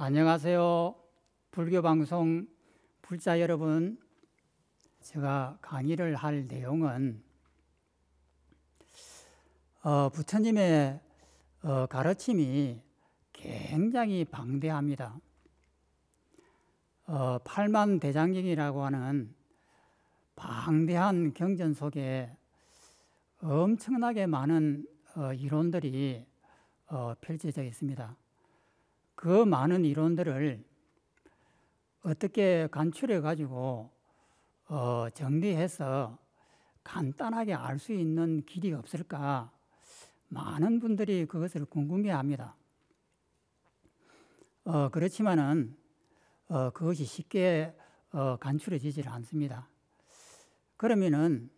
안녕하세요. 불교방송 불자 여러분, 제가 강의를 할 내용은 부처님의 가르침이 굉장히 방대합니다. 팔만대장경이라고 하는 방대한 경전 속에 엄청나게 많은 이론들이 펼쳐져 있습니다. 그 많은 이론들을 어떻게 간추려 가지고 정리해서 간단하게 알 수 있는 길이 없을까, 많은 분들이 그것을 궁금해합니다. 그렇지만은 그것이 쉽게 간추려지질 않습니다. 그러면은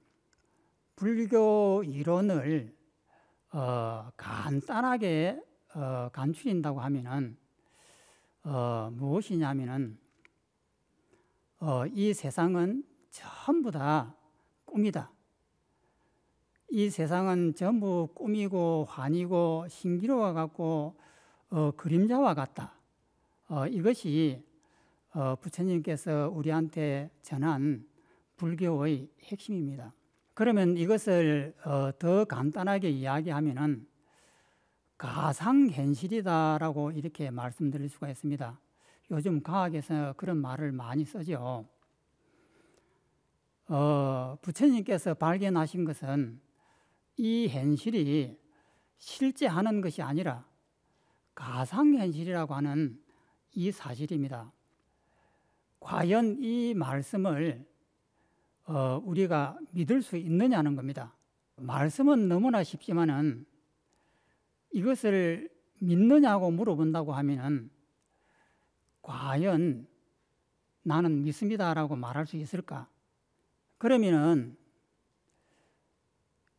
불교 이론을 간단하게 간추린다고 하면은 무엇이냐면은 이 세상은 전부 다 꿈이다. 이 세상은 전부 꿈이고 환이고 신기루와 같고 그림자와 같다. 이것이 부처님께서 우리한테 전한 불교의 핵심입니다. 그러면 이것을 더 간단하게 이야기하면은 가상현실이다라고 이렇게 말씀드릴 수가 있습니다. 요즘 과학에서 그런 말을 많이 쓰죠. 부처님께서 발견하신 것은 이 현실이 실제 하는 것이 아니라 가상현실이라고 하는 이 사실입니다. 과연 이 말씀을 우리가 믿을 수 있느냐는 겁니다. 말씀은 너무나 쉽지만은 이것을 믿느냐고 물어본다고 하면은 과연 나는 믿습니다라고 말할 수 있을까? 그러면은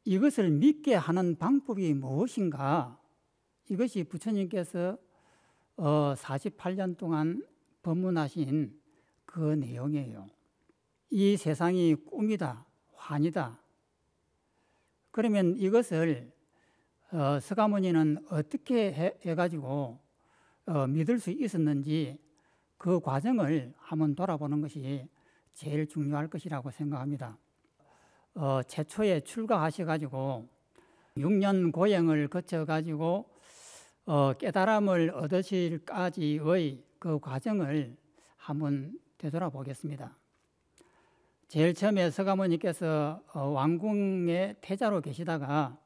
이것을 믿게 하는 방법이 무엇인가? 이것이 부처님께서 48년 동안 법문하신 그 내용이에요. 이 세상이 꿈이다, 환이다. 그러면 이것을 서가모니는 어떻게 해가지고 믿을 수 있었는지 그 과정을 한번 돌아보는 것이 제일 중요할 것이라고 생각합니다. 최초에 출가하셔가지고 6년 고행을 거쳐가지고 깨달음을 얻으실까지의 그 과정을 한번 되돌아보겠습니다. 제일 처음에 서가모니께서 왕궁의 태자로 계시다가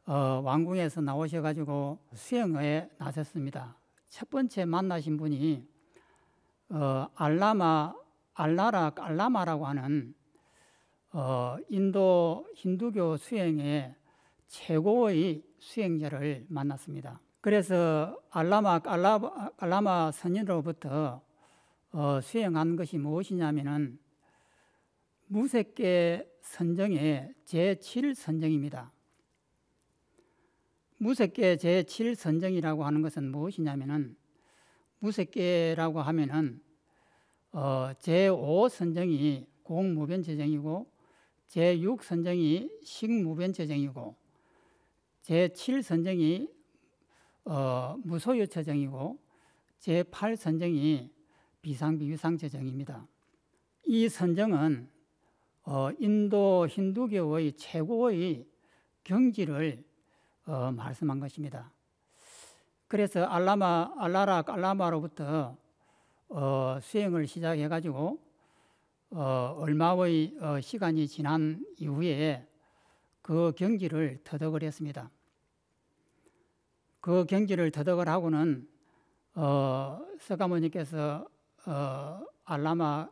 왕궁에서 나오셔가지고 수행에 나섰습니다. 첫 번째 만나신 분이 알라라라고 하는 인도 힌두교 수행의 최고의 수행자를 만났습니다. 그래서 알라마 선인으로부터 수행한 것이 무엇이냐면은 무색계 선정의 제7선정입니다. 무색계 제7선정이라고 하는 것은 무엇이냐면은 무색계라고 하면은 제5선정이 공무변체정이고 제6선정이 식무변체정이고 제7선정이 무소유처정이고 제8선정이 비상비유상처정입니다. 이 선정은 인도 힌두교의 최고의 경지를 말씀한 것입니다. 그래서 알라마로부터 수행을 시작해가지고 얼마의 시간이 지난 이후에 그 경지를 터득을 했습니다. 그 경지를 터득을 하고는 서가모니께서 알라마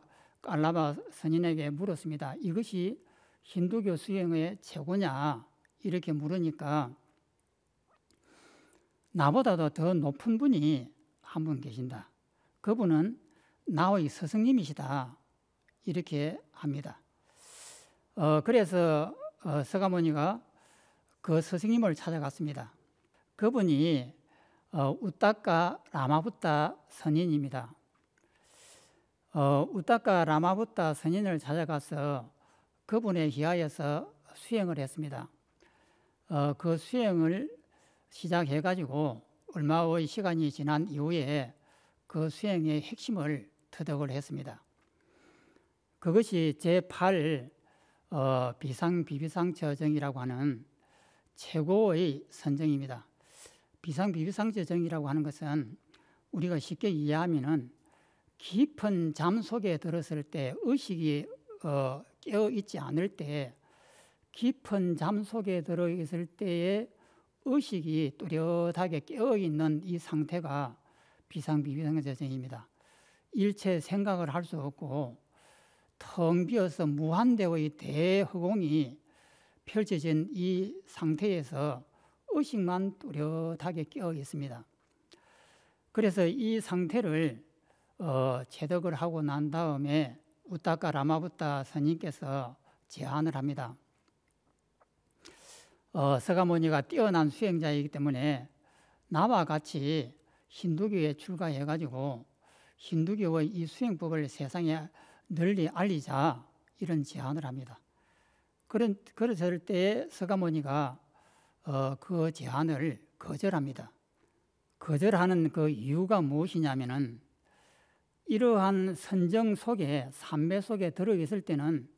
선인에게 물었습니다. 이것이 힌두교 수행의 최고냐? 이렇게 물으니까 나보다도 더 높은 분이 한 분 계신다. 그분은 나의 스승님이시다. 이렇게 합니다. 그래서 서가모니가 그 스승님을 찾아갔습니다. 그분이 우따카 라마부타 선인입니다. 우따카 라마부타 선인을 찾아가서 그분에 의하여서 수행을 했습니다. 그 수행을 시작해가지고 얼마의 시간이 지난 이후에 그 수행의 핵심을 터득을 했습니다. 그것이 제8 비상비비상처정이라고 하는 최고의 선정입니다. 비상비비상처정이라고 하는 것은 우리가 쉽게 이해하면은 깊은 잠 속에 들었을 때 의식이 깨어 있지 않을 때, 깊은 잠 속에 들어 있을 때에 의식이 뚜렷하게 깨어 있는 이 상태가 비상비비상처정입니다. 일체 생각을 할 수 없고 텅 비어서 무한대의 대허공이 펼쳐진 이 상태에서 의식만 뚜렷하게 깨어 있습니다. 그래서 이 상태를 체득을 하고 난 다음에 우타카 라마부타 스님께서 제안을 합니다. 서가모니가 뛰어난 수행자이기 때문에 나와 같이 힌두교에 출가해가지고 힌두교의 이 수행법을 세상에 널리 알리자, 이런 제안을 합니다. 그랬을 때에 서가모니가 그 제안을 거절합니다. 거절하는 그 이유가 무엇이냐면은 이러한 선정 속에, 삼매 속에 들어있을 때는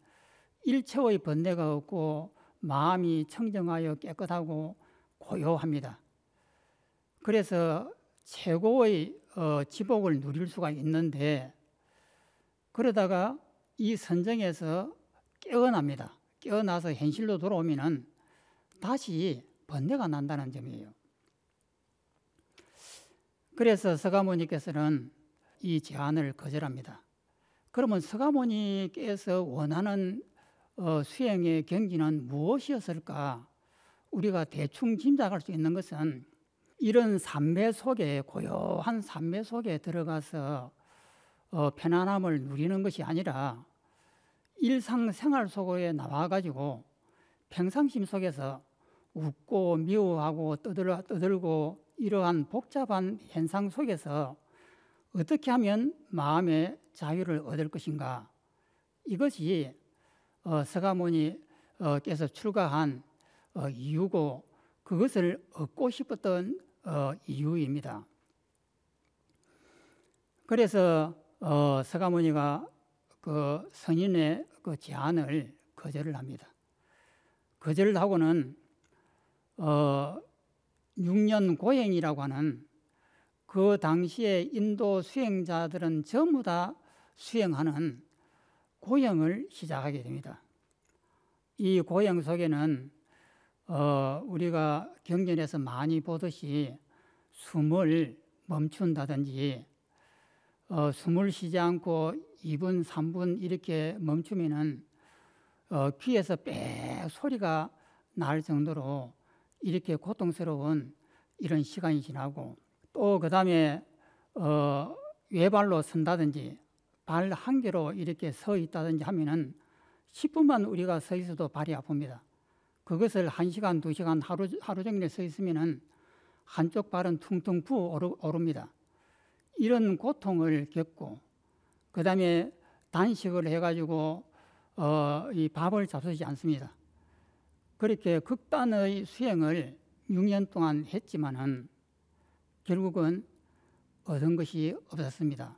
일체의 번뇌가 없고 마음이 청정하여 깨끗하고 고요합니다. 그래서 최고의 지복을 누릴 수가 있는데, 그러다가 이 선정에서 깨어납니다. 깨어나서 현실로 돌아오면은 다시 번뇌가 난다는 점이에요. 그래서 서가모니께서는 이 제안을 거절합니다. 그러면 서가모니께서 원하는 수행의 경지는 무엇이었을까? 우리가 대충 짐작할 수 있는 것은 이런 삼매 속에, 고요한 삼매 속에 들어가서 편안함을 누리는 것이 아니라 일상생활 속에 나와가지고 평상심 속에서 웃고 미워하고 떠들고 이러한 복잡한 현상 속에서 어떻게 하면 마음의 자유를 얻을 것인가? 이것이 서가모니께서 출가한 이유고, 그것을 얻고 싶었던 이유입니다. 그래서 서가모니가 그 선인의 그 제안을 거절을 합니다. 거절을 하고는 6년 고행이라고 하는, 그 당시에 인도 수행자들은 전부 다 수행하는 고행을 시작하게 됩니다. 이 고행 속에는 우리가 경전에서 많이 보듯이 숨을 멈춘다든지, 숨을 쉬지 않고 2분, 3분 이렇게 멈추면은 귀에서 빽 소리가 날 정도로 이렇게 고통스러운 이런 시간이 지나고, 또 그 다음에 외발로 선다든지 발 한 개로 이렇게 서 있다든지 하면은 10분만 우리가 서 있어도 발이 아픕니다. 그것을 1시간, 2시간 하루 종일 서 있으면은 한쪽 발은 퉁퉁 부어 오릅니다. 이런 고통을 겪고, 그 다음에 단식을 해가지고 이 밥을 잡수지 않습니다. 그렇게 극단의 수행을 6년 동안 했지만은 결국은 얻은 것이 없었습니다.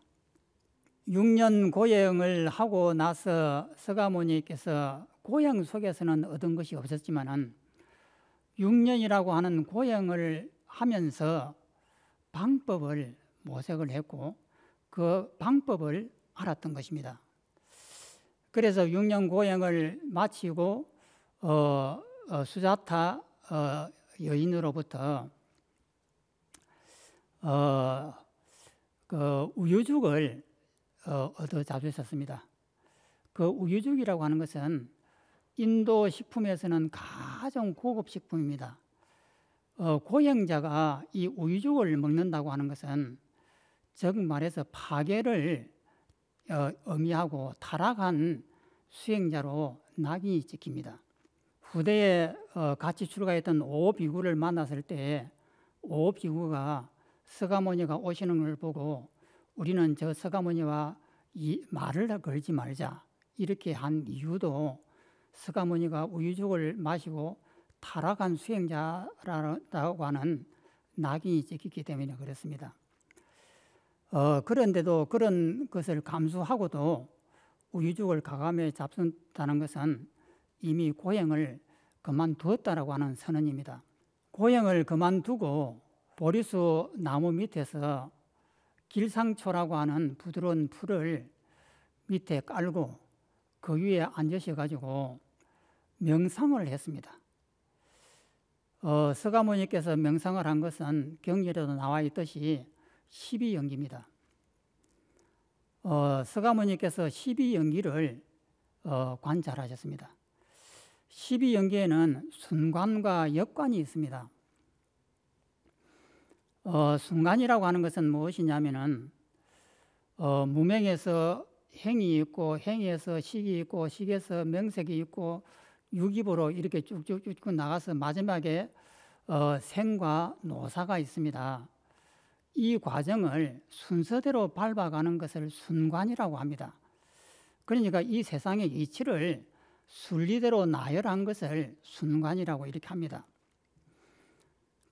6년 고행을 하고 나서 서가모니께서 고행 속에서는 얻은 것이 없었지만은 6년이라고 하는 고행을 하면서 방법을 모색을 했고 그 방법을 알았던 것입니다. 그래서 6년 고행을 마치고 수자타 여인으로부터 그 우유죽을 얻어 잡수셨습니다. 그 우유죽이라고 하는 것은 인도 식품에서는 가장 고급 식품입니다. 고행자가 이 우유죽을 먹는다고 하는 것은 즉 말해서 파괴를 의미하고 타락한 수행자로 낙인이 찍힙니다. 후대에 같이 출가했던 오비구를 만났을 때 오비구가 서가모니가 오시는 걸 보고 우리는 저 서가모니와 이 말을 걸지 말자 이렇게 한 이유도 서가모니가 우유죽을 마시고 타락한 수행자라고 하는 낙인이 찍히기 때문에 그렇습니다. 그런데도 그런 것을 감수하고도 우유죽을 가감에 잡순다는 것은 이미 고행을 그만두었다라고 하는 선언입니다. 고행을 그만두고 보리수 나무 밑에서 길상초라고 하는 부드러운 풀을 밑에 깔고 그 위에 앉으셔가지고 명상을 했습니다. 서가모니께서 명상을 한 것은 경전에도 나와 있듯이 12연기입니다. 서가모니께서 12연기를 관찰하셨습니다. 12연기에는 순관과 역관이 있습니다. 순관이라고 하는 것은 무엇이냐면은 무명에서 행이 있고 행에서 식이 있고 식에서 명색이 있고 유기보로 이렇게 쭉쭉쭉 나가서 마지막에 생과 노사가 있습니다. 이 과정을 순서대로 밟아가는 것을 순관이라고 합니다. 그러니까 이 세상의 이치를 순리대로 나열한 것을 순관이라고 이렇게 합니다.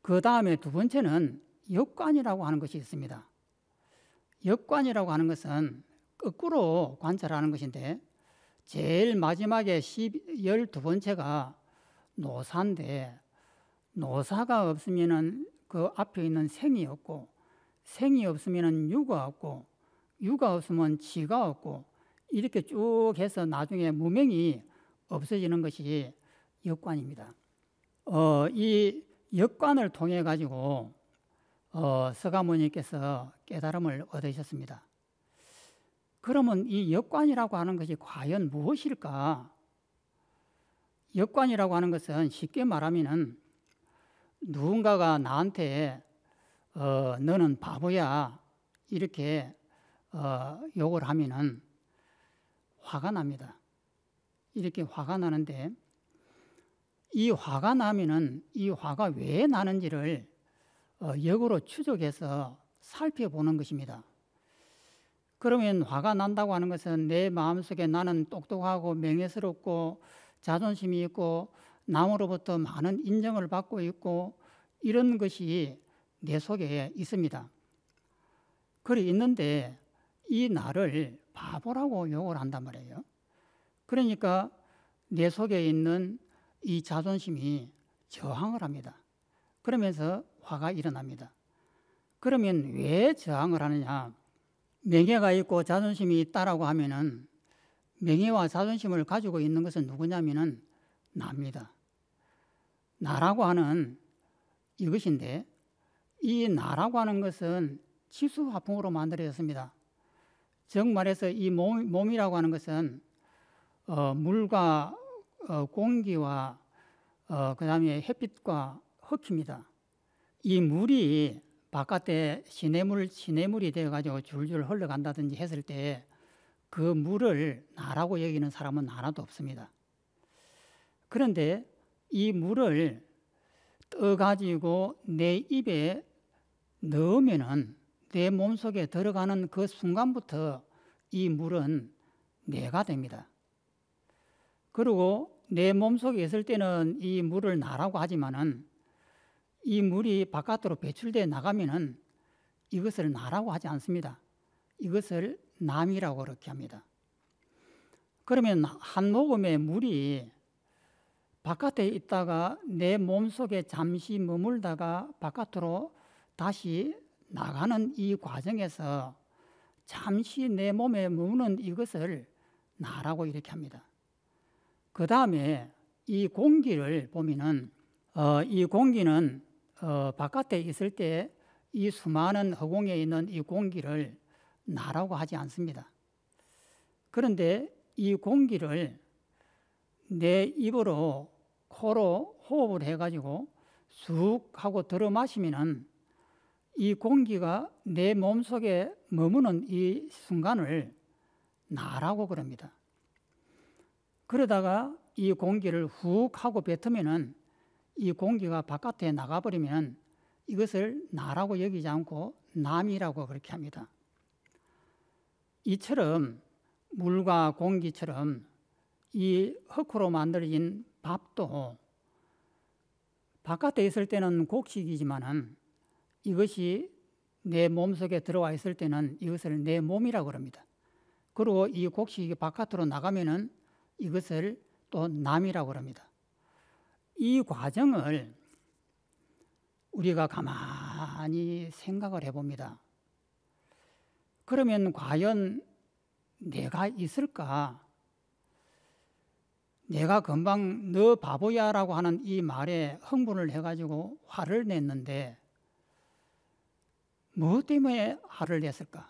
그 다음에 두 번째는 역관이라고 하는 것이 있습니다. 역관이라고 하는 것은 거꾸로 관찰하는 것인데 제일 마지막에 12번째가 노사인데 노사가 없으면 그 앞에 있는 생이 없고 생이 없으면 유가 없고 유가 없으면 지가 없고 이렇게 쭉 해서 나중에 무명이 없어지는 것이 역관입니다. 이 역관을 통해 가지고 서가모니께서 깨달음을 얻으셨습니다. 그러면 이 역관이라고 하는 것이 과연 무엇일까? 역관이라고 하는 것은 쉽게 말하면은 누군가가 나한테 너는 바보야 이렇게 욕을 하면은 화가 납니다. 이렇게 화가 나는데 이 화가 나면은 이 화가 왜 나는지를 역으로 추적해서 살펴보는 것입니다. 그러면 화가 난다고 하는 것은 내 마음속에 나는 똑똑하고 명예스럽고 자존심이 있고 남으로부터 많은 인정을 받고 있고 이런 것이 내 속에 있습니다. 그래 있는데 이 나를 바보라고 욕을 한단 말이에요. 그러니까 내 속에 있는 이 자존심이 저항을 합니다. 그러면서 화가 일어납니다. 그러면 왜 저항을 하느냐? 명예가 있고 자존심이 있다라고 하면은 명예와 자존심을 가지고 있는 것은 누구냐면은 나입니다. 나라고 하는 이것인데 이 나라고 하는 것은 치수화풍으로 만들어졌습니다. 즉 말해서 이 몸이라고 하는 것은 물과 공기와 그 다음에 햇빛과 흙입니다. 이 물이 바깥에 시내물이 되어가지고 줄줄 흘러간다든지 했을 때 그 물을 나라고 여기는 사람은 하나도 없습니다. 그런데 이 물을 떠가지고 내 입에 넣으면은 내 몸속에 들어가는 그 순간부터 이 물은 내가 됩니다. 그리고 내 몸속에 있을 때는 이 물을 나라고 하지만은 이 물이 바깥으로 배출되어 나가면은 이것을 나라고 하지 않습니다. 이것을 남이라고 그렇게 합니다. 그러면 한 모금의 물이 바깥에 있다가 내 몸속에 잠시 머물다가 바깥으로 다시 나가는 이 과정에서 잠시 내 몸에 머무는 이것을 나라고 이렇게 합니다. 그 다음에 이 공기를 보면은 이 공기는 바깥에 있을 때 이 수많은 허공에 있는 이 공기를 나라고 하지 않습니다. 그런데 이 공기를 내 입으로 코로 호흡을 해가지고 쑥 하고 들어 마시면은 이 공기가 내 몸속에 머무는 이 순간을 나라고 그럽니다. 그러다가 이 공기를 훅 하고 뱉으면은 이 공기가 바깥에 나가버리면 이것을 나라고 여기지 않고 남이라고 그렇게 합니다. 이처럼 물과 공기처럼 이 흙으로 만들어진 밥도 바깥에 있을 때는 곡식이지만은 이것이 내 몸속에 들어와 있을 때는 이것을 내 몸이라고 합니다. 그리고 이 곡식이 바깥으로 나가면은 이것을 또 남이라고 합니다. 이 과정을 우리가 가만히 생각을 해봅니다. 그러면 과연 내가 있을까? 내가 금방 너 바보야라고 하는 이 말에 흥분을 해가지고 화를 냈는데 무엇 때문에 화를 냈을까?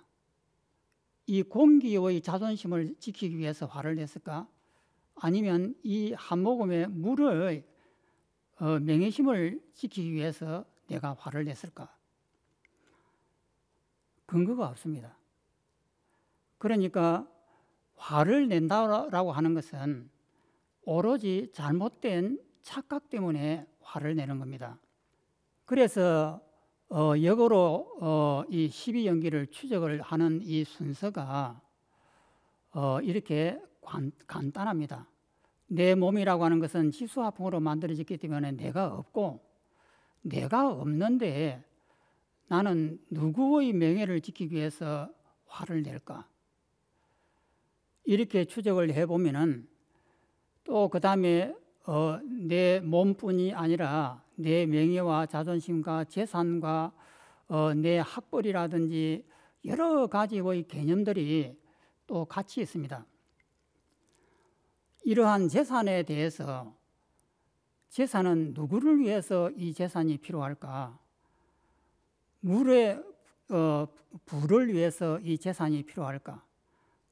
이 공기의 자존심을 지키기 위해서 화를 냈을까? 아니면 이 한 모금의 물의 명예심을 지키기 위해서 내가 화를 냈을까? 근거가 없습니다. 그러니까 화를 낸다라고 하는 것은 오로지 잘못된 착각 때문에 화를 내는 겁니다. 그래서 역으로 이 12연기를 추적을 하는 이 순서가 이렇게 간단합니다. 내 몸이라고 하는 것은 지수화풍으로 만들어졌기 때문에 내가 없고, 내가 없는데 나는 누구의 명예를 지키기 위해서 화를 낼까? 이렇게 추적을 해보면은 또 그 다음에 내 몸뿐이 아니라 내 명예와 자존심과 재산과 내 학벌이라든지 여러 가지의 개념들이 또 같이 있습니다. 이러한 재산에 대해서 재산은 누구를 위해서 이 재산이 필요할까? 물의 불을 위해서 이 재산이 필요할까?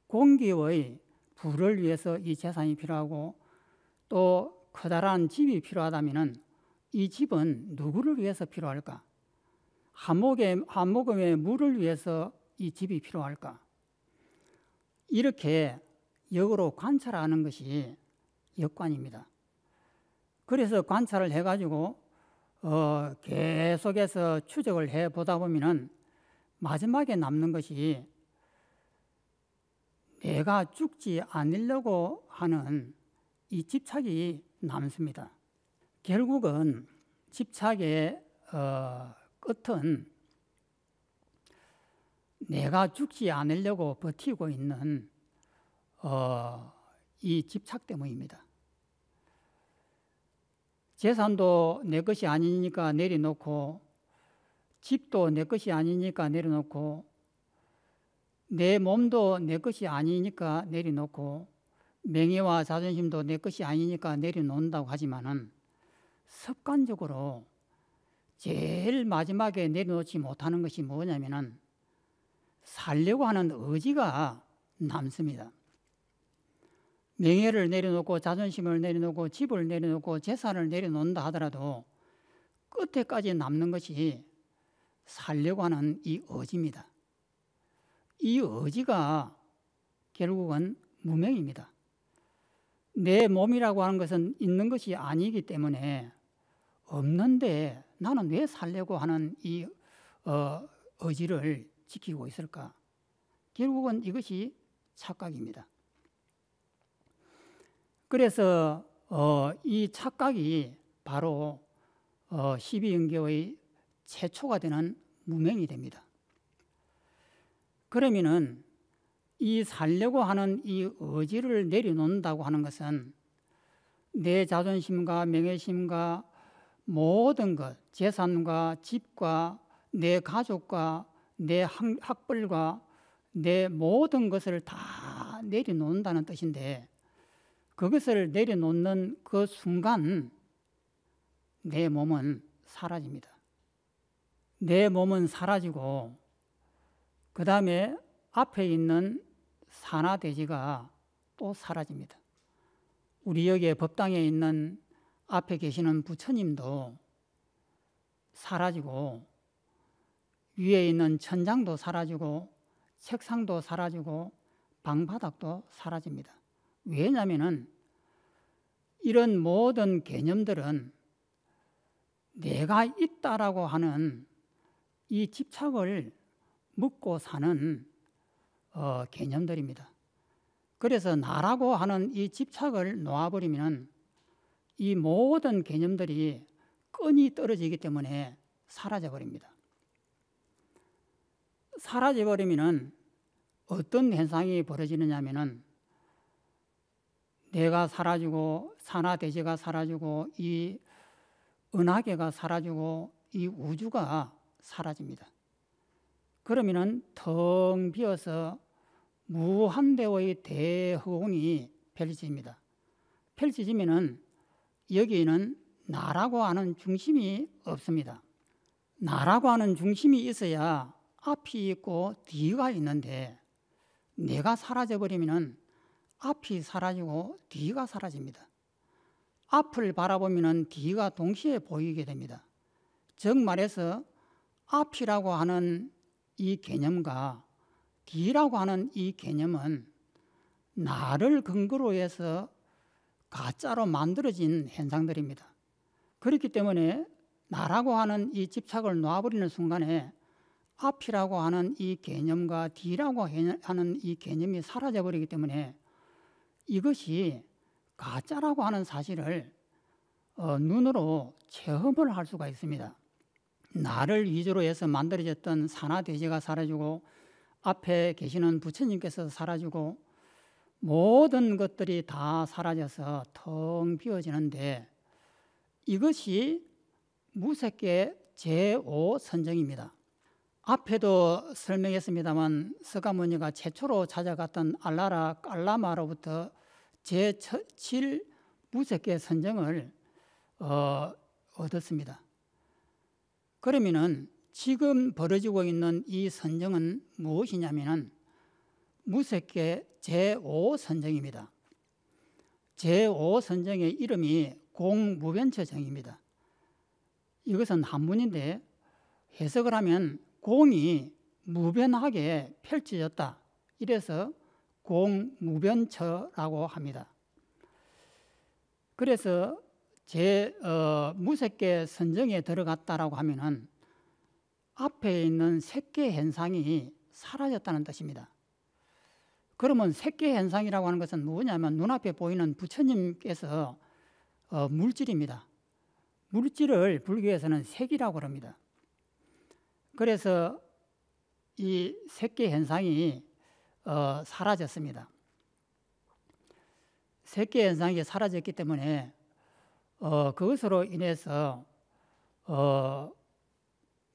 공기의 불을 위해서 이 재산이 필요하고 또 커다란 집이 필요하다면 이 집은 누구를 위해서 필요할까? 한 모금의 물을 위해서 이 집이 필요할까? 이렇게 역으로 관찰하는 것이 역관입니다. 그래서 관찰을 해가지고 계속해서 추적을 해보다 보면은 마지막에 남는 것이 내가 죽지 않으려고 하는 이 집착이 남습니다. 결국은 집착의 끝은 내가 죽지 않으려고 버티고 있는 이 집착 때문입니다. 재산도 내 것이 아니니까 내려놓고, 집도 내 것이 아니니까 내려놓고, 내 몸도 내 것이 아니니까 내려놓고, 명예와 자존심도 내 것이 아니니까 내려놓는다고 하지만은 습관적으로 제일 마지막에 내려놓지 못하는 것이 뭐냐면은 살려고 하는 의지가 남습니다. 명예를 내려놓고 자존심을 내려놓고 집을 내려놓고 재산을 내려놓는다 하더라도 끝에까지 남는 것이 살려고 하는 이 의지입니다. 이 의지가 결국은 무명입니다. 내 몸이라고 하는 것은 있는 것이 아니기 때문에 없는데 나는 왜 살려고 하는 이 의지를 지키고 있을까? 결국은 이것이 착각입니다. 그래서 이 착각이 바로 12연계의 최초가 되는 무명이 됩니다. 그러면은 이 살려고 하는 이 의지를 내려놓는다고 하는 것은 내 자존심과 명예심과 모든 것, 재산과 집과 내 가족과 내 학벌과 내 모든 것을 다 내려놓는다는 뜻인데, 그것을 내려놓는 그 순간 내 몸은 사라집니다. 내 몸은 사라지고 그 다음에 앞에 있는 산하대지가 또 사라집니다. 우리 여기에 법당에 있는 앞에 계시는 부처님도 사라지고 위에 있는 천장도 사라지고 책상도 사라지고 방바닥도 사라집니다. 왜냐하면 이런 모든 개념들은 내가 있다라고 하는 이 집착을 묻고 사는 개념들입니다. 그래서 나라고 하는 이 집착을 놓아버리면 이 모든 개념들이 끈이 떨어지기 때문에 사라져버립니다. 사라져버리면은 어떤 현상이 벌어지느냐면은 내가 사라지고 산하대지가 사라지고 이 은하계가 사라지고 이 우주가 사라집니다. 그러면은 텅 비어서 무한대의 대허공이 펼쳐집니다. 펼쳐지면은 여기에는 나라고 하는 중심이 없습니다. 나라고 하는 중심이 있어야 앞이 있고 뒤가 있는데 내가 사라져버리면은 앞이 사라지고 뒤가 사라집니다. 앞을 바라보면은 뒤가 동시에 보이게 됩니다. 즉 말해서 앞이라고 하는 이 개념과 뒤라고 하는 이 개념은 나를 근거로 해서 가짜로 만들어진 현상들입니다. 그렇기 때문에 나라고 하는 이 집착을 놓아버리는 순간에 앞이라고 하는 이 개념과 뒤라고 하는 이 개념이 사라져버리기 때문에 이것이 가짜라고 하는 사실을 눈으로 체험을 할 수가 있습니다. 나를 위주로 해서 만들어졌던 산하대지가 사라지고 앞에 계시는 부처님께서 사라지고 모든 것들이 다 사라져서 텅 비어지는데 이것이 무색계 제5선정입니다. 앞에도 설명했습니다만 서가모니가 최초로 찾아갔던 알라라 깔라마로부터 제7 무색계 선정을 얻었습니다. 그러면은 지금 벌어지고 있는 이 선정은 무엇이냐면은 무색계 제5선정입니다. 제5선정의 이름이 공무변처정입니다. 이것은 한문인데 해석을 하면 공이 무변하게 펼쳐졌다. 이래서 공무변처라고 합니다. 그래서 무색계 선정에 들어갔다라고 하면은 앞에 있는 색계 현상이 사라졌다는 뜻입니다. 그러면 색계 현상이라고 하는 것은 뭐냐면 눈앞에 보이는 부처님께서 물질입니다. 물질을 불교에서는 색이라고 합니다. 그래서 이 색계 현상이 사라졌습니다. 색계 현상이 사라졌기 때문에 그것으로 인해서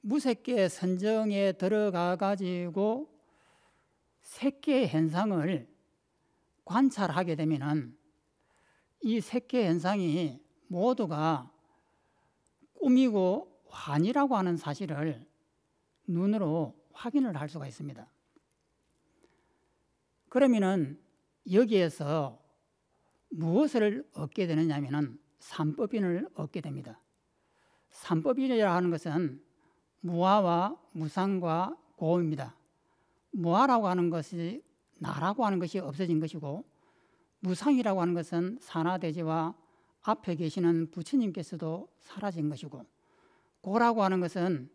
무색계 선정에 들어가 가지고 색계 현상을 관찰하게 되면은 이 색계 현상이 모두가 꿈이고 환이라고 하는 사실을 눈으로 확인을 할 수가 있습니다. 그러면은 여기에서 무엇을 얻게 되느냐면은 삼법인을 얻게 됩니다. 삼법인이라 하는 것은 무아와 무상과 고입니다. 무아라고 하는 것이 나라고 하는 것이 없어진 것이고 무상이라고 하는 것은 산하대지와 앞에 계시는 부처님께서도 사라진 것이고 고라고 하는 것은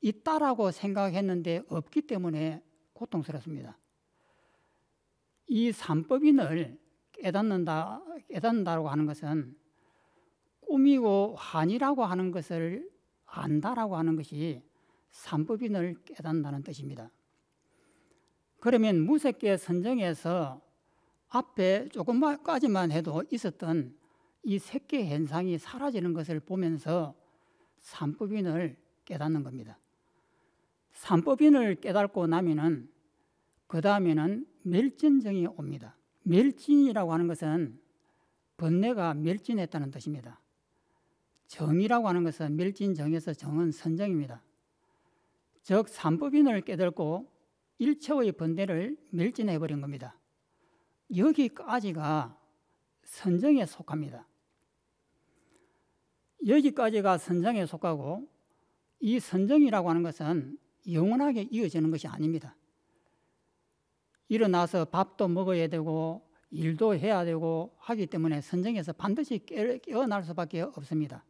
있다라고 생각했는데 없기 때문에 고통스럽습니다. 이 삼법인을 깨닫는다고 하는 것은 꿈이고 환이라고 하는 것을 안다라고 하는 것이 삼법인을 깨닫는다는 뜻입니다. 그러면 무색계 선정에서 앞에 조금까지만 해도 있었던 이 색계 현상이 사라지는 것을 보면서 삼법인을 깨닫는 겁니다. 삼법인을 깨닫고 나면은 그 다음에는 멸진정이 옵니다. 멸진이라고 하는 것은 번뇌가 멸진했다는 뜻입니다. 정이라고 하는 것은 멸진정에서 정은 선정입니다. 즉 삼법인을 깨닫고 일체의 번뇌를 멸진해버린 겁니다. 여기까지가 선정에 속합니다. 여기까지가 선정에 속하고 이 선정이라고 하는 것은 영원하게 이어지는 것이 아닙니다. 일어나서 밥도 먹어야 되고 일도 해야 되고 하기 때문에 선정에서 반드시 깨어날 수밖에 없습니다.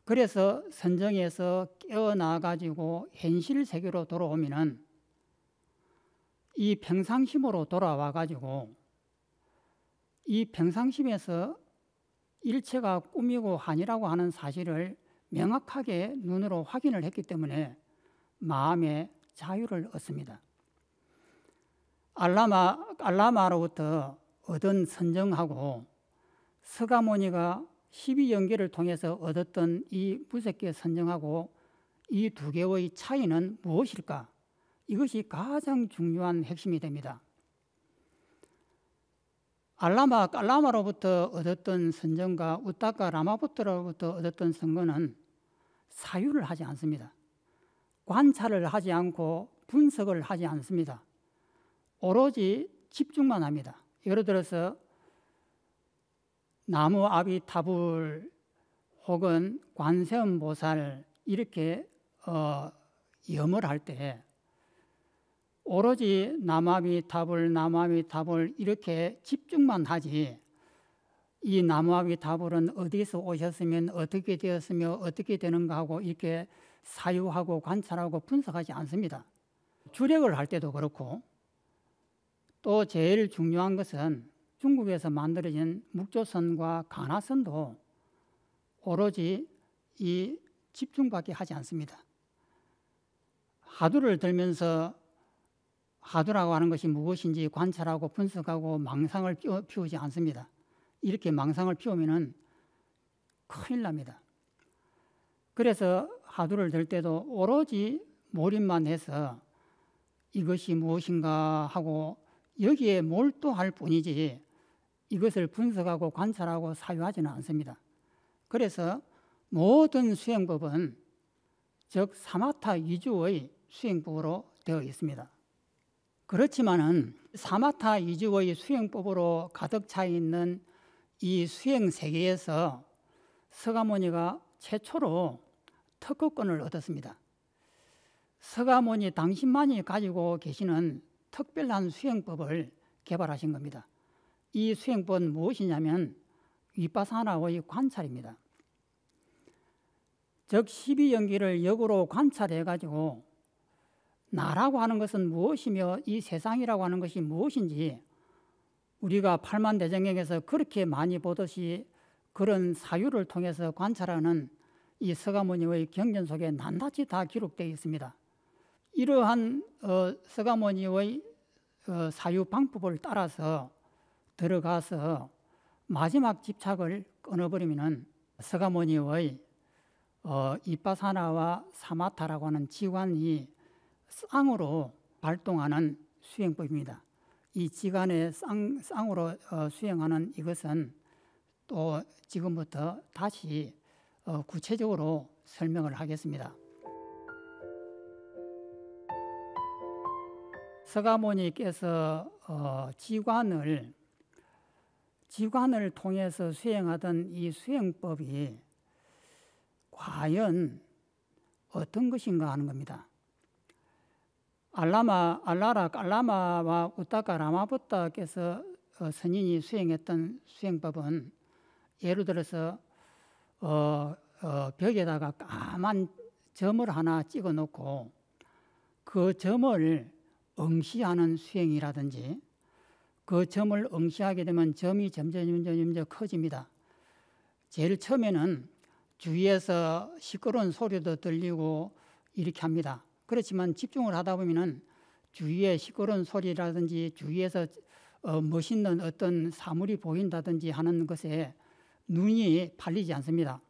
그래서 선정에서 깨어나 가지고 현실 세계로 돌아오면은 이 평상심으로 돌아와 가지고 이 평상심에서 일체가 꿈이고 환이라고 하는 사실을 명확하게 눈으로 확인을 했기 때문에 마음에 자유를 얻습니다. 알라마로부터 얻은 선정하고 서가모니가 12연계를 통해서 얻었던 이 무색계 선정하고 이 두 개의 차이는 무엇일까? 이것이 가장 중요한 핵심이 됩니다. 깔라마로부터 얻었던 선정과 우타카 라마부트로부터 얻었던 선거는 사유를 하지 않습니다. 관찰을 하지 않고 분석을 하지 않습니다. 오로지 집중만 합니다. 예를 들어서 나무 아비타불 혹은 관세음보살 이렇게 염을 할 때 오로지 나무아비타불 이렇게 집중만 하지, 이 나무아비타불은 어디서 오셨으면 어떻게 되었으며 어떻게 되는가 하고 이렇게 사유하고 관찰하고 분석하지 않습니다. 주력을 할 때도 그렇고, 또 제일 중요한 것은 중국에서 만들어진 묵조선과 가나선도 오로지 이 집중밖에 하지 않습니다. 하두를 들면서 하두라고 하는 것이 무엇인지 관찰하고 분석하고 망상을 피우지 않습니다. 이렇게 망상을 피우면 큰일 납니다. 그래서 하두를 들 때도 오로지 몰입만 해서 이것이 무엇인가 하고 여기에 몰두할 뿐이지 이것을 분석하고 관찰하고 사유하지는 않습니다. 그래서 모든 수행법은 즉 사마타 위주의 수행법으로 되어 있습니다. 그렇지만은 사마타 위주의 수행법으로 가득 차 있는 이 수행 세계에서 서가모니가 최초로 특허권을 얻었습니다. 서가모니 당신만이 가지고 계시는 특별한 수행법을 개발하신 겁니다. 이 수행법은 무엇이냐면 위파사나의 관찰입니다. 즉 12연기를 역으로 관찰해가지고 나라고 하는 것은 무엇이며 이 세상이라고 하는 것이 무엇인지 우리가 팔만대정경에서 그렇게 많이 보듯이 그런 사유를 통해서 관찰하는 이 서가모니의 경전 속에 낱낱이 다 기록되어 있습니다. 이러한 서가모니의 사유 방법을 따라서 들어가서 마지막 집착을 끊어버리면 서가모니의 이빠사나와 사마타라고 하는 지관이 쌍으로 발동하는 수행법입니다. 이 지간의 쌍으로 수행하는 이것은 또 지금부터 다시 구체적으로 설명을 하겠습니다. 서가모니께서 지관을 통해서 수행하던 이 수행법이 과연 어떤 것인가 하는 겁니다. 깔라마와 우타카 라마부타께서 선인이 수행했던 수행법은 예를 들어서 벽에다가 까만 점을 하나 찍어 놓고 그 점을 응시하는 수행이라든지, 그 점을 응시하게 되면 점이 점점 커집니다. 제일 처음에는 주위에서 시끄러운 소리도 들리고 이렇게 합니다. 그렇지만 집중을 하다 보면은 주위에 시끄러운 소리라든지 주위에서 멋있는 어떤 사물이 보인다든지 하는 것에 눈이 팔리지 않습니다.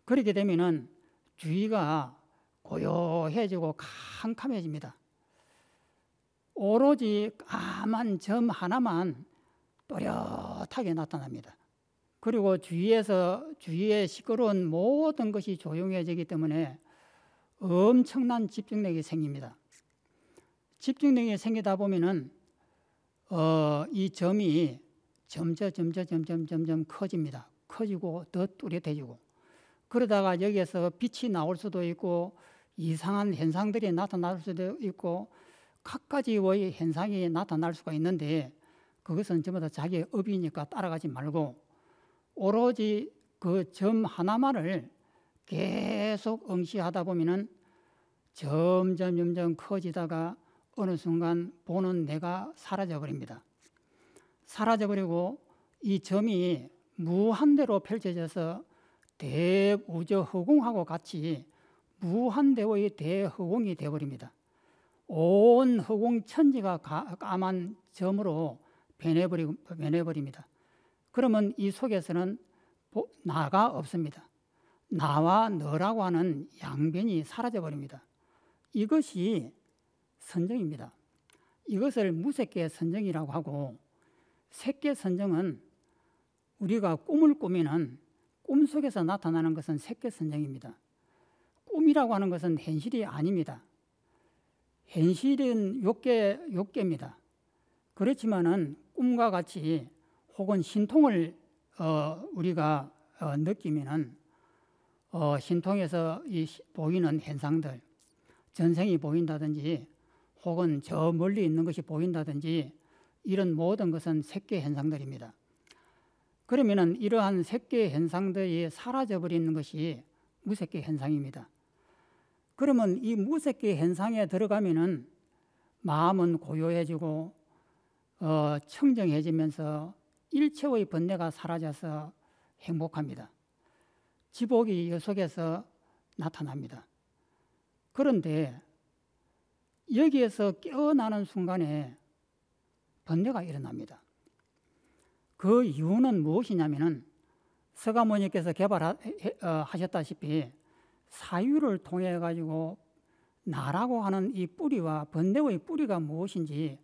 그렇게 되면은 주위가 고요해지고 캄캄해집니다. 오로지 까만 점 하나만 또렷하게 나타납니다. 그리고 주위에 시끄러운 모든 것이 조용해지기 때문에 엄청난 집중력이 생깁니다. 집중력이 생기다 보면은 이 점이 점점 커집니다. 커지고 더 뚜렷해지고, 그러다가 여기에서 빛이 나올 수도 있고 이상한 현상들이 나타날 수도 있고 각가지의 현상이 나타날 수가 있는데, 그것은 전부 다 자기의 업이니까 따라가지 말고 오로지 그 점 하나만을 계속 응시하다 보면은 점점 커지다가 어느 순간 보는 내가 사라져버립니다. 사라져버리고 이 점이 무한대로 펼쳐져서 대우저 허공하고 같이 무한대의 대허공이 되어버립니다. 온 허공 천지가 까만 점으로 변해버립니다. 그러면 이 속에서는 나가 없습니다. 나와 너라고 하는 양변이 사라져버립니다. 이것이 선정입니다. 이것을 무색계 선정이라고 하고, 색계 선정은 우리가 꿈을 꾸미는 꿈 속에서 나타나는 것은 색계 선정입니다. 꿈이라고 하는 것은 현실이 아닙니다. 현실은 욕계입니다. 그렇지만은 꿈과 같이 혹은 신통을 우리가 느끼면은 신통에서 보이는 현상들, 전생이 보인다든지 혹은 저 멀리 있는 것이 보인다든지 이런 모든 것은 색계 현상들입니다. 그러면은 이러한 색계 현상들이 사라져버리는 것이 무색계 현상입니다. 그러면 이 무색계 현상에 들어가면은 마음은 고요해지고 청정해지면서 일체의 번뇌가 사라져서 행복합니다. 지복이 이 속에서 나타납니다. 그런데 여기에서 깨어나는 순간에 번뇌가 일어납니다. 그 이유는 무엇이냐면은 서가모니께서 개발하셨다시피 사유를 통해 가지고 나라고 하는 이 뿌리와 번뇌의 뿌리가 무엇인지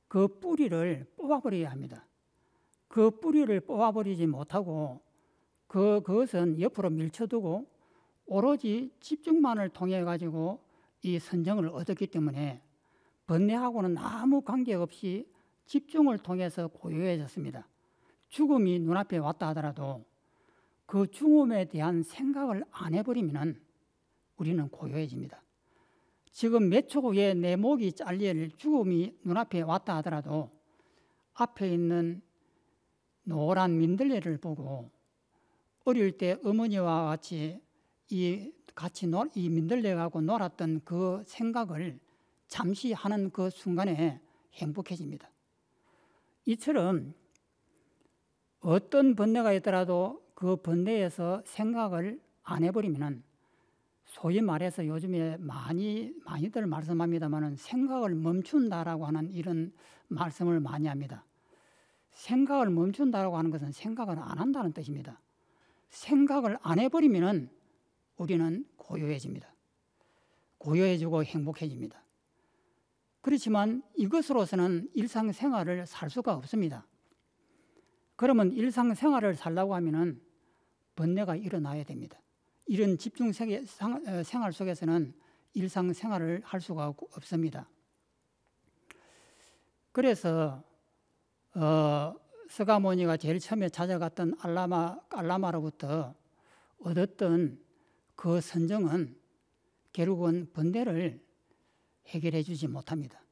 그 뿌리를 뽑아버려야 합니다. 그 뿌리를 뽑아버리지 못하고 그것은 옆으로 밀쳐두고 오로지 집중만을 통해 가지고 이 선정을 얻었기 때문에 번뇌하고는 아무 관계없이 집중을 통해서 고요해졌습니다. 죽음이 눈앞에 왔다 하더라도 그 죽음에 대한 생각을 안 해버리면 우리는 고요해집니다. 지금 몇 초 후에 내 목이 잘릴 죽음이 눈앞에 왔다 하더라도 앞에 있는 노란 민들레를 보고 어릴 때 어머니와 같이 이 민들레하고 놀았던 그 생각을 잠시 하는 그 순간에 행복해집니다. 이처럼 어떤 번뇌가 있더라도 그 번뇌에서 생각을 안 해버리면 소위 말해서 요즘에 많이들 말씀합니다마는 생각을 멈춘다라고 하는 이런 말씀을 많이 합니다. 생각을 멈춘다라고 하는 것은 생각을 안 한다는 뜻입니다. 생각을 안 해버리면 우리는 고요해집니다. 고요해지고 행복해집니다. 그렇지만 이것으로서는 일상생활을 살 수가 없습니다. 그러면 일상생활을 살려고 하면은 번뇌가 일어나야 됩니다. 이런 집중 생활 속에서는 일상생활을 할 수가 없습니다. 그래서 서가모니가 제일 처음에 찾아갔던 알라마로부터 얻었던 그 선정은 결국은 번뇌를 해결해 주지 못합니다.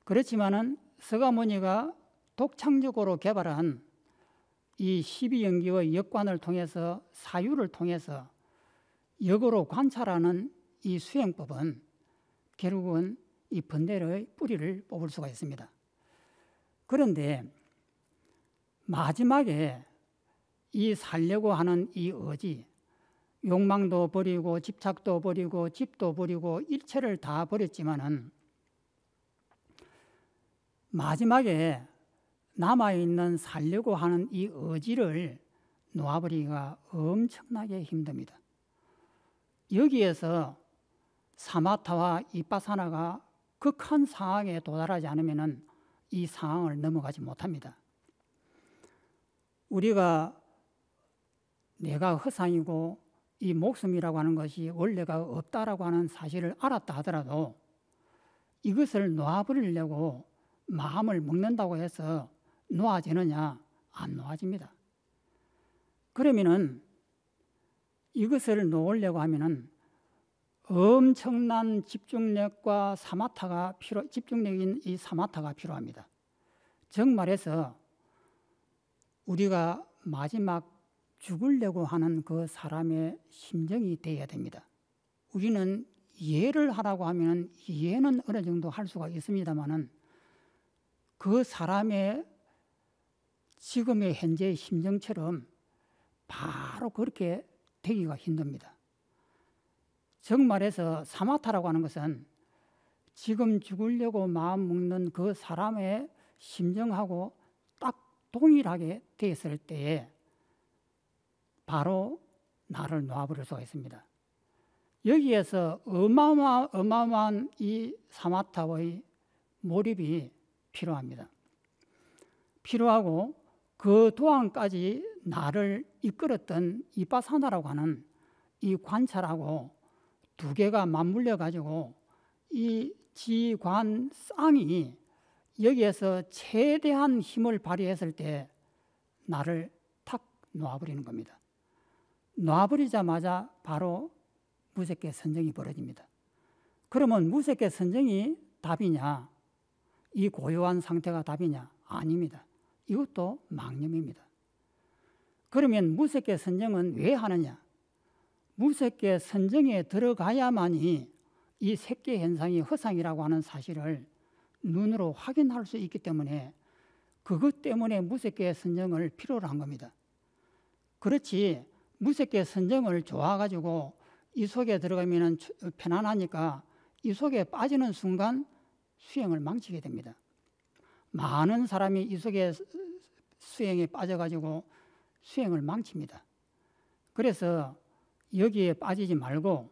그렇지만은 서가모니가 독창적으로 개발한 이 12연기의 역관을 통해서 사유를 통해서 역으로 관찰하는 이 수행법은 결국은 이 번뇌의 뿌리를 뽑을 수가 있습니다. 그런데 마지막에 이 살려고 하는 이 의지, 욕망도 버리고 집착도 버리고 집도 버리고 일체를 다 버렸지만은 마지막에 남아있는 살려고 하는 이 의지를 놓아버리기가 엄청나게 힘듭니다. 여기에서 사마타와 이빠사나가 극한 상황에 도달하지 않으면 이 상황을 넘어가지 못합니다. 우리가 내가 허상이고 이 목숨이라고 하는 것이 원래가 없다라고 하는 사실을 알았다 하더라도 이것을 놓아버리려고 마음을 먹는다고 해서 놓아지느냐? 안 놓아집니다. 그러면은 이것을 놓으려고 하면은 엄청난 집중력과 집중력인 이 사마타가 필요합니다. 정말해서 우리가 마지막 죽으려고 하는 그 사람의 심정이 되어야 됩니다. 우리는 이해를 하라고 하면 이해는 어느 정도 할 수가 있습니다만은 그 사람의 지금의 현재의 심정처럼 바로 그렇게 되기가 힘듭니다. 정말해서 사마타라고 하는 것은 지금 죽으려고 마음 먹는 그 사람의 심정하고 딱 동일하게 되었을 때에 바로 나를 놓아버릴 수가 있습니다. 여기에서 어마어마한 이 사마타의 몰입이 필요합니다. 필요하고 그 동안까지 나를 이끌었던 이빠사나라고 하는 이 관찰하고 두 개가 맞물려 가지고 이 지관쌍이 여기에서 최대한 힘을 발휘했을 때 나를 탁 놓아버리는 겁니다. 놔버리자마자 바로 무색계 선정이 벌어집니다. 그러면 무색계 선정이 답이냐? 이 고요한 상태가 답이냐? 아닙니다. 이것도 망념입니다. 그러면 무색계 선정은 왜 하느냐? 무색계 선정에 들어가야만이 이 색계 현상이 허상이라고 하는 사실을 눈으로 확인할 수 있기 때문에 그것 때문에 무색계 선정을 필요로 한 겁니다. 그렇지 무색계 선정을 좋아가지고 이 속에 들어가면 편안하니까 이 속에 빠지는 순간 수행을 망치게 됩니다. 많은 사람이 이 속에 수행에 빠져가지고 수행을 망칩니다. 그래서 여기에 빠지지 말고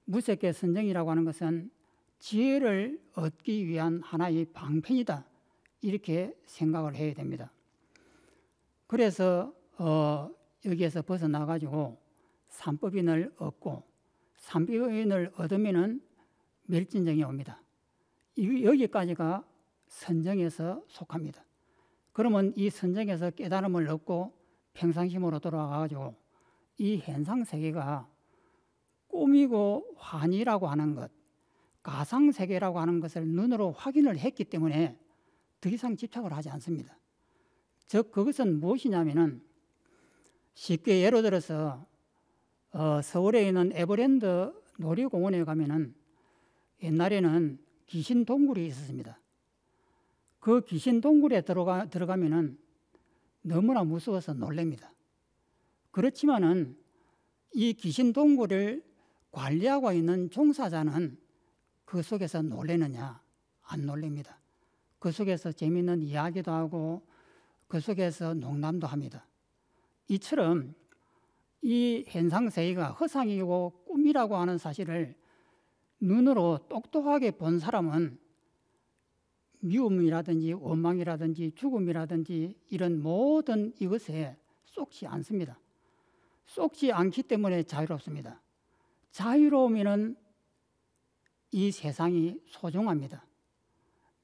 무색계 선정이라고 하는 것은 지혜를 얻기 위한 하나의 방편이다. 이렇게 생각을 해야 됩니다. 그래서 여기에서 벗어나가지고 삼법인을 얻고 삼법인을 얻으면은 멸진정이 옵니다. 여기까지가 선정에서 속합니다. 그러면 이 선정에서 깨달음을 얻고 평상심으로 돌아가가지고 이 현상세계가 꿈이고 환희라고 하는 것, 가상세계라고 하는 것을 눈으로 확인을 했기 때문에 더 이상 집착을 하지 않습니다. 즉 그것은 무엇이냐면은 쉽게 예를 들어서 서울에 있는 에버랜드 놀이공원에 가면은 옛날에는 귀신 동굴이 있었습니다. 그 귀신 동굴에 들어가면은 너무나 무서워서 놀랍니다. 그렇지만은 이 귀신 동굴을 관리하고 있는 종사자는 그 속에서 놀래느냐? 안 놀랍니다. 그 속에서 재미있는 이야기도 하고 그 속에서 농담도 합니다. 이처럼 이 현상세계가 허상이고 꿈이라고 하는 사실을 눈으로 똑똑하게 본 사람은 미움이라든지 원망이라든지 죽음이라든지 이런 모든 이것에 쏙지 않습니다. 쏙지 않기 때문에 자유롭습니다. 자유로우면 이 세상이 소중합니다.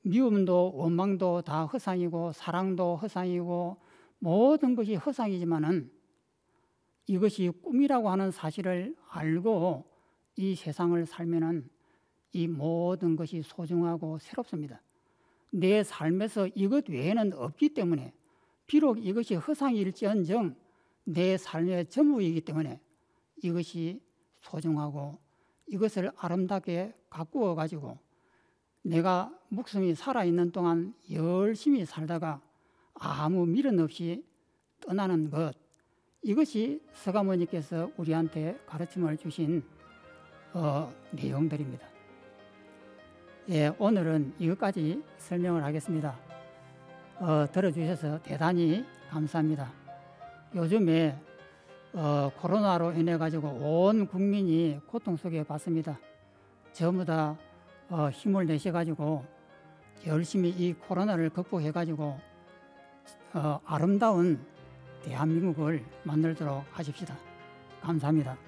미움도 원망도 다 허상이고 사랑도 허상이고 모든 것이 허상이지만은 이것이 꿈이라고 하는 사실을 알고 이 세상을 살면은 이 모든 것이 소중하고 새롭습니다. 내 삶에서 이것 외에는 없기 때문에 비록 이것이 허상일지언정 내 삶의 전부이기 때문에 이것이 소중하고 이것을 아름답게 가꾸어 가지고 내가 목숨이 살아있는 동안 열심히 살다가 아무 미련 없이 떠나는 것, 이것이 서가모니께서 우리한테 가르침을 주신 내용들입니다. 예, 오늘은 이것까지 설명을 하겠습니다. 들어주셔서 대단히 감사합니다. 요즘에 코로나로 인해 가지고 온 국민이 고통 속에 받습니다. 전부 다 힘을 내셔 가지고 열심히 이 코로나를 극복해 가지고 아름다운 대한민국을 만들도록 하십시다. 감사합니다.